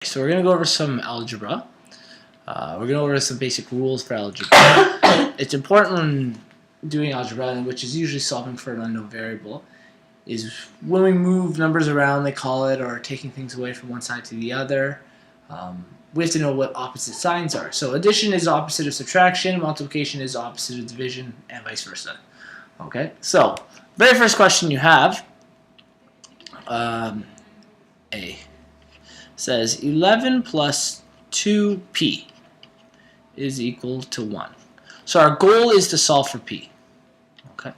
So we're going to go over some algebra. We're going to go over some basic rules for algebra. It's important when doing algebra, which is usually solving for an unknown variable, is when we move numbers around, they call it, or taking things away from one side to the other. We have to know what opposite signs are. So addition is opposite of subtraction, multiplication is opposite of division, and vice versa. Okay, so very first question you have, A, says 11 plus 2p is equal to 1. So our goal is to solve for p. Okay,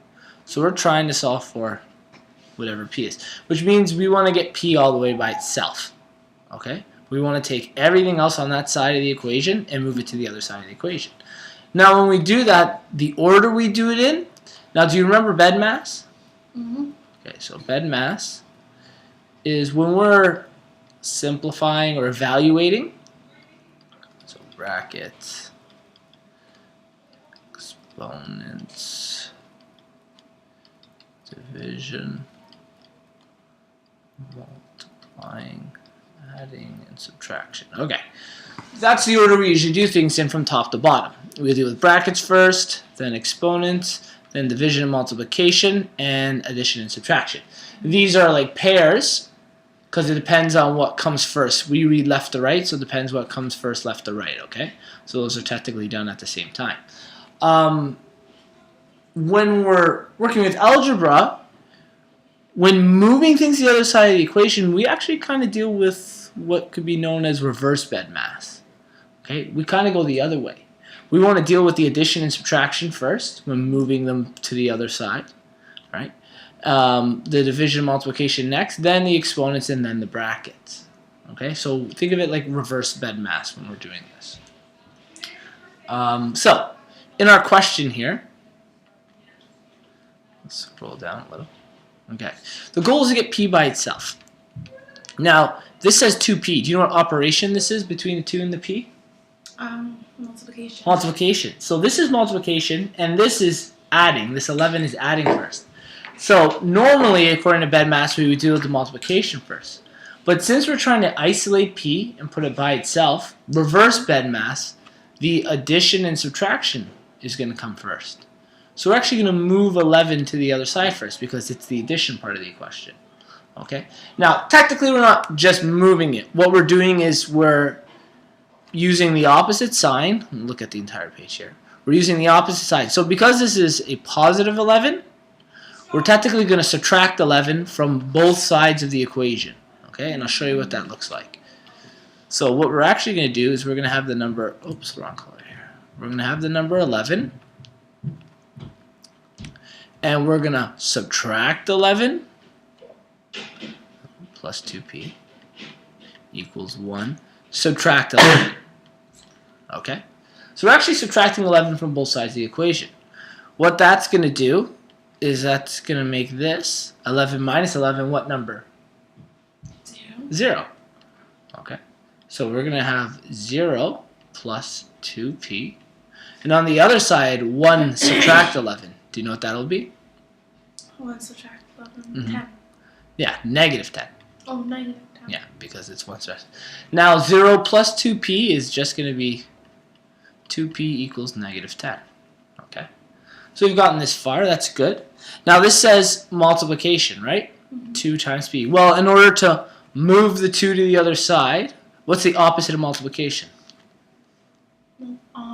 so we're trying to solve for whatever p is, which means we want to get p all the way by itself. Okay, we want to take everything else on that side of the equation and move it to the other side of the equation. Now when we do that, the order we do it in, now do you remember BEDMAS? Okay, so BEDMAS is when we're simplifying or evaluating, so bracket, exponents, division, multiplying, adding, and subtraction. Okay, that's the order we usually do things in from top to bottom. We deal with brackets first, then exponents, then division and multiplication, and addition and subtraction. These are like pairs, because it depends on what comes first. We read left to right, so it depends what comes first, left to right, okay? So those are technically done at the same time. When we're working with algebra, when moving things to the other side of the equation, we actually kind of deal with what could be known as reverse BEDMAS. Okay, we kind of go the other way. We want to deal with the addition and subtraction first when moving them to the other side, right? The division multiplication next, then the exponents, and then the brackets. Okay, so think of it like reverse BEDMAS when we're doing this. So in our question here, let's scroll down a little. Okay, the goal is to get p by itself. Now this says 2p. Do you know what operation this is between the 2 and the p? Multiplication. Multiplication. So this is multiplication, and this is adding. This 11 is adding first. So normally, according to BEDMAS, we would deal with the multiplication first. But since we're trying to isolate p and put it by itself, reverse BEDMAS, the addition and subtraction is going to come first. So we're actually going to move 11 to the other side first because it's the addition part of the equation. Okay. Now, technically, we're not just moving it. What we're doing is we're using the opposite sign. Look at the entire page here. We're using the opposite sign. So because this is a positive 11, we're technically going to subtract 11 from both sides of the equation. Okay, and I'll show you what that looks like. So what we're actually going to do is we're going to have the number, oops, wrong color here. We're going to have the number 11, and we're going to subtract 11 plus 2p equals 1. Subtract 11. Okay, so we're actually subtracting 11 from both sides of the equation. What that's going to do is that's going to make this 11 minus 11 what number? 0. Okay, so we're going to have 0 plus 2p, and on the other side 1 subtract 11. Do you know what that'll be? 1 subtract 11, 10. Yeah, negative 10. Oh, negative 10. Yeah, because it's 1 subtract. Now 0 plus 2p is just going to be 2p equals negative 10. Okay, so we've gotten this far. That's good. Now this says multiplication, right? 2 times p. Well, in order to move the 2 to the other side, what's the opposite of multiplication?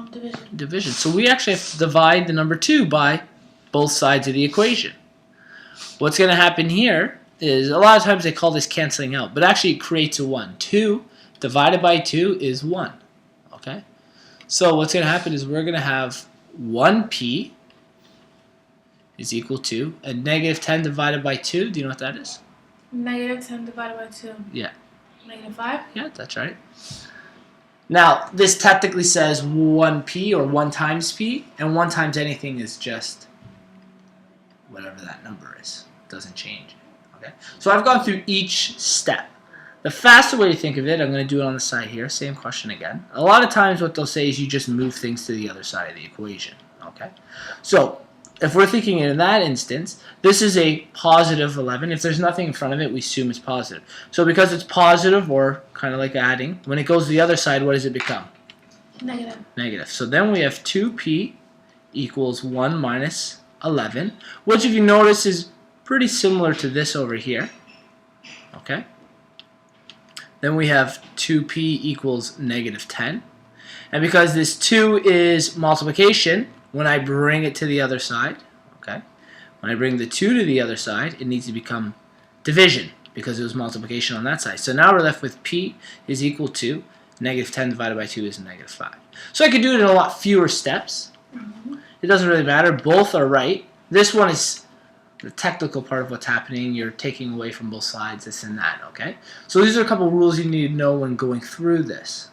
Division. Division. So we actually have to divide the number 2 by both sides of the equation. What's going to happen here is a lot of times they call this canceling out, but actually it creates a 1. 2 divided by 2 is 1. Okay? So what's going to happen is we're going to have 1p is equal to, and negative 10 divided by 2, do you know what that is? Negative 10 divided by 2. Yeah. Negative 5? Yeah, that's right. Now, this technically says 1p or 1 times p, and 1 times anything is just whatever that number is. It doesn't change. Okay? So I've gone through each step. The faster way to think of it, I'm going to do it on the side here, same question again. A lot of times what they'll say is you just move things to the other side of the equation. Okay? So if we're thinking in that instance, this is a positive 11. If there's nothing in front of it, we assume it's positive. So because it's positive, or kind of like adding, when it goes to the other side, what does it become? Negative. Negative. So then we have 2p equals 1 minus 11, which if you notice is pretty similar to this over here. Okay? Then we have 2p equals negative 10. And because this 2 is multiplication, when I bring it to the other side, okay, when I bring the 2 to the other side, it needs to become division because it was multiplication on that side. So now we're left with p is equal to negative 10 divided by 2 is negative 5. So I could do it in a lot fewer steps. It doesn't really matter. Both are right. This one is the technical part of what's happening. You're taking away from both sides, this and that, okay? So these are a couple rules you need to know when going through this.